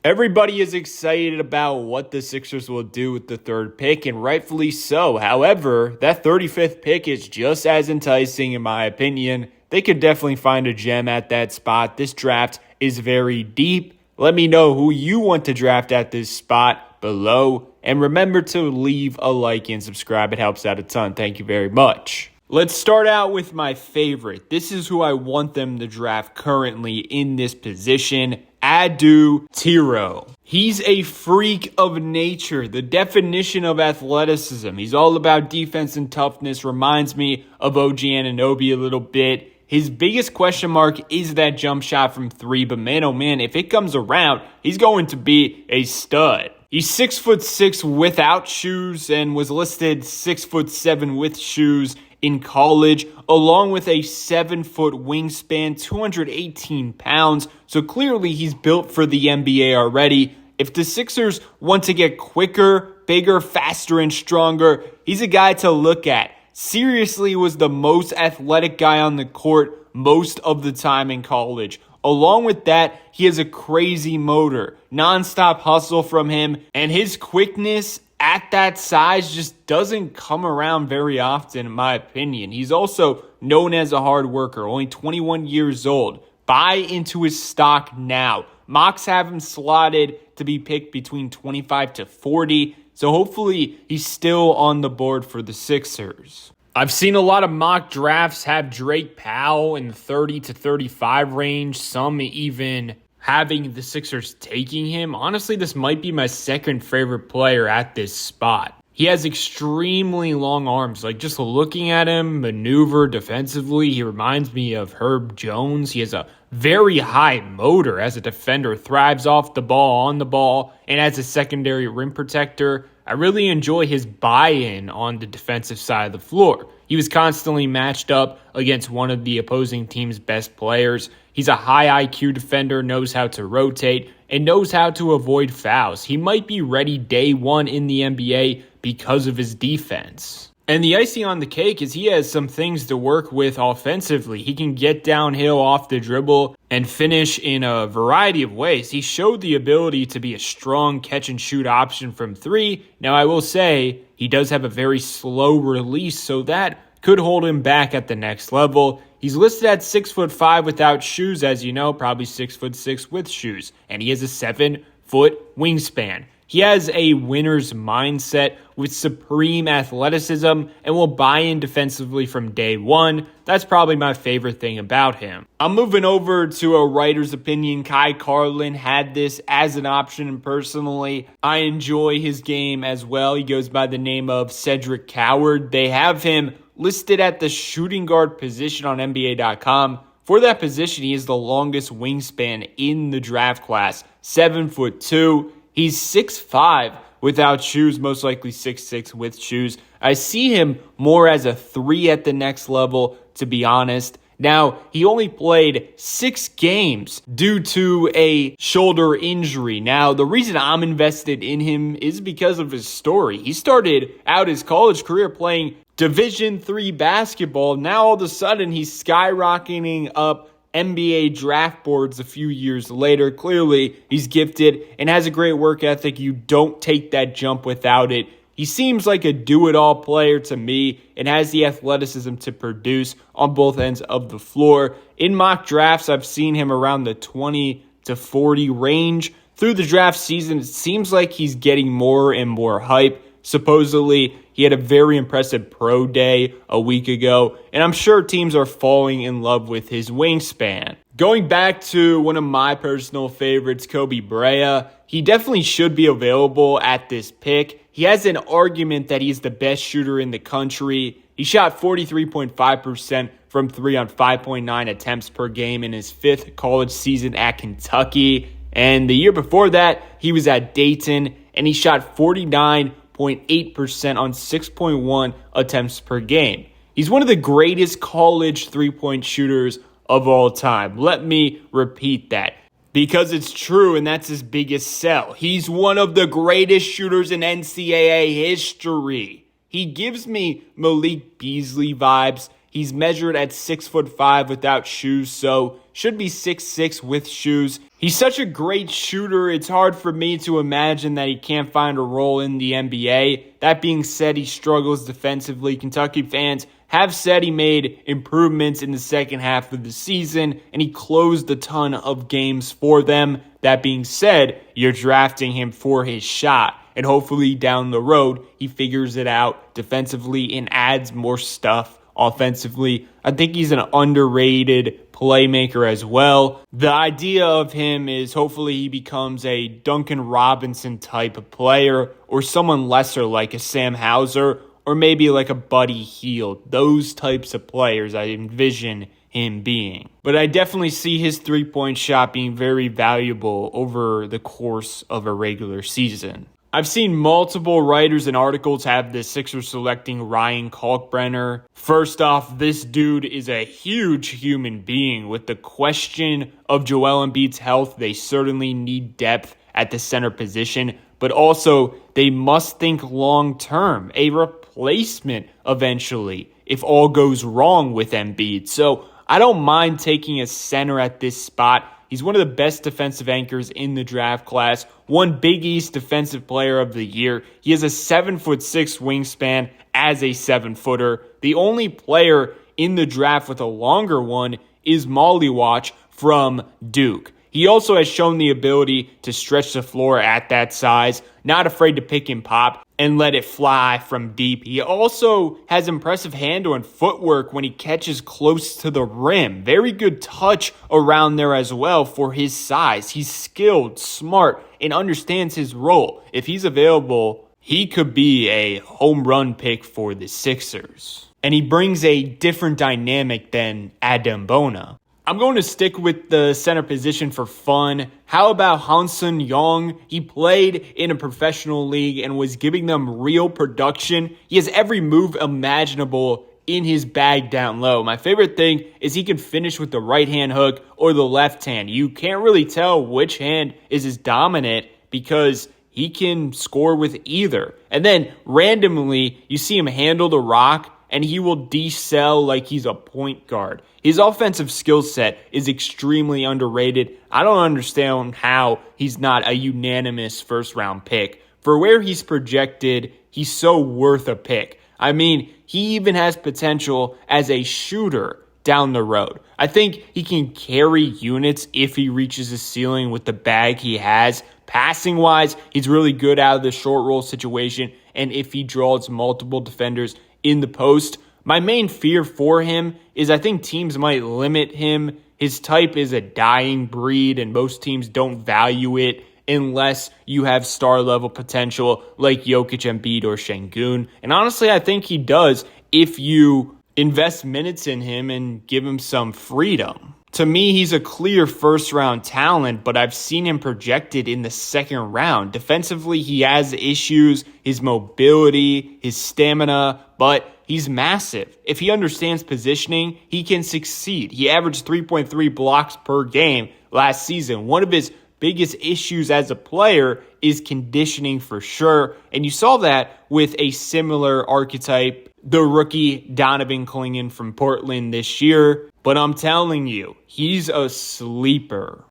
Everybody is excited about what the Sixers will do with the third pick, and rightfully so. However, that 35th pick is just as enticing in my opinion. They could definitely find a gem at that spot. This draft is very deep. Let me know who you want to draft at this spot below. And remember to leave a like and subscribe. It helps out a ton. Thank you very much. Let's start out with my favorite. This is who I want them to draft currently in this position. Tiro. He's a freak of nature, the definition of athleticism. He's all about defense and toughness, reminds me of OG Anunoby a little bit. His biggest question mark is that jump shot from three, but man, oh man, if it comes around, he's going to be a stud. He's 6'6" without shoes and was listed 6'7" with shoes in college, along with a 7-foot wingspan, 218 pounds. So clearly he's built for the NBA already. If the Sixers want to get quicker, bigger, faster, and stronger, he's a guy to look at. Seriously was the most athletic guy on the court most of the time in college. Along with that, he has a crazy motor, nonstop hustle from him, and his quickness at that size just doesn't come around very often, in my opinion. He's also known as a hard worker, only 21 years old. Buy into his stock now. Mocks have him slotted to be picked between 25 to 40, so hopefully he's still on the board for the Sixers. I've seen a lot of mock drafts have Drake Powell in the 30 to 35 range, some even having the Sixers taking him. Honestly, this might be my second favorite player at this spot. He has extremely long arms. Like, just looking at him maneuver defensively, he reminds me of Herb Jones. He has a very high motor as a defender, thrives off the ball, on the ball, and as a secondary rim protector. I really enjoy his buy-in on the defensive side of the floor. He was constantly matched up against one of the opposing team's best players. He's a high IQ defender, knows how to rotate, and knows how to avoid fouls. He might be ready day one in the NBA because of his defense. And the icing on the cake is he has some things to work with offensively. He can get downhill off the dribble and finish in a variety of ways. He showed the ability to be a strong catch-and-shoot option from three. Now, I will say he does have a very slow release, so that could hold him back at the next level. He's listed at 6'5" without shoes, as you know, probably 6'6" with shoes. And he has a 7-foot wingspan. He has a winner's mindset with supreme athleticism and will buy in defensively from day one. That's probably my favorite thing about him. I'm moving over to a writer's opinion. Kai Carlin had this as an option, and personally, I enjoy his game as well. He goes by the name of Cedric Coward. They have him listed at the shooting guard position on NBA.com. For that position, he is the longest wingspan in the draft class, 7'2". He's 6'5" without shoes, most likely 6'6" with shoes. I see him more as a 3 at the next level, to be honest. Now, he only played 6 games due to a shoulder injury. Now, the reason I'm invested in him is because of his story. He started out his college career playing Division III basketball. Now, all of a sudden, he's skyrocketing up NBA draft boards a few years later. Clearly, he's gifted and has a great work ethic. You don't take that jump without it. He seems like a do-it-all player to me and has the athleticism to produce on both ends of the floor. In mock drafts, I've seen him around the 20 to 40 range. Through the draft season, it seems like he's getting more and more hype. Supposedly, he had a very impressive pro day a week ago, and I'm sure teams are falling in love with his wingspan. Going back to one of my personal favorites, Brea, he definitely should be available at this pick. He has an argument that he's the best shooter in the country. He shot 43.5% from three on 5.9 attempts per game in his 5th college season at Kentucky. And the year before that, he was at Dayton, and he shot 49.8% on 6.1 attempts per game. He's one of the greatest college three-point shooters of all time. Let me repeat that because it's true, and that's his biggest sell. He's one of the greatest shooters in NCAA history. He gives me Malik Beasley vibes. He's measured at 6'5" without shoes, so should be 6'6" with shoes. He's such a great shooter, it's hard for me to imagine that he can't find a role in the NBA. That being said, he struggles defensively. Kentucky fans have said he made improvements in the second half of the season, and he closed a ton of games for them. That being said, you're drafting him for his shot, and hopefully down the road, he figures it out defensively and adds more stuff offensively. I think he's an underrated playmaker as well. The idea of him is hopefully he becomes a Duncan Robinson type of player, or someone lesser like a Sam Hauser, or maybe like a Buddy Hield. Those types of players I envision him being. But I definitely see his three-point shot being very valuable over the course of a regular season. I've seen multiple writers and articles have the Sixers selecting Ryan Kalkbrenner. First off, this dude is a huge human being. With the question of Joel Embiid's health, they certainly need depth at the center position, but also they must think long-term, a replacement eventually if all goes wrong with Embiid. So I don't mind taking a center at this spot. He's one of the best defensive anchors in the draft class, won Big East Defensive Player of the Year. He has a 7'6" wingspan as a 7-footer. The only player in the draft with a longer one is Molly Watch from Duke. He also has shown the ability to stretch the floor at that size, not afraid to pick and pop and let it fly from deep. He also has impressive handle and footwork when he catches close to the rim. Very good touch around there as well for his size. He's skilled, smart, and understands his role. If he's available, he could be a home run pick for the Sixers. And he brings a different dynamic than Adem Bona. I'm going to stick with the center position for fun. How about Hansun Young? He played in a professional league and was giving them real production. He has every move imaginable in his bag down low. My favorite thing is he can finish with the right hand hook or the left hand. You can't really tell which hand is his dominant because he can score with either. And then randomly, you see him handle the rock and he will decel like he's a point guard. His offensive skill set is extremely underrated. I don't understand how he's not a unanimous first-round pick. For where he's projected, he's so worth a pick. I mean, he even has potential as a shooter down the road. I think he can carry units if he reaches his ceiling with the bag he has. Passing-wise, he's really good out of the short roll situation, and if he draws multiple defenders in the post. My main fear for him is I think teams might limit him. His type is a dying breed, and most teams don't value it unless you have star-level potential like Jokic, Embiid, or Şengün. And honestly, I think he does if you invest minutes in him and give him some freedom. To me, he's a clear first-round talent, but I've seen him projected in the second round. Defensively, he has issues, his mobility, his stamina, but he's massive. If he understands positioning, he can succeed. He averaged 3.3 blocks per game last season. One of his biggest issues as a player is conditioning for sure, and you saw that with a similar archetype, the rookie Donovan Clingan from Portland this year. But I'm telling you, he's a sleeper.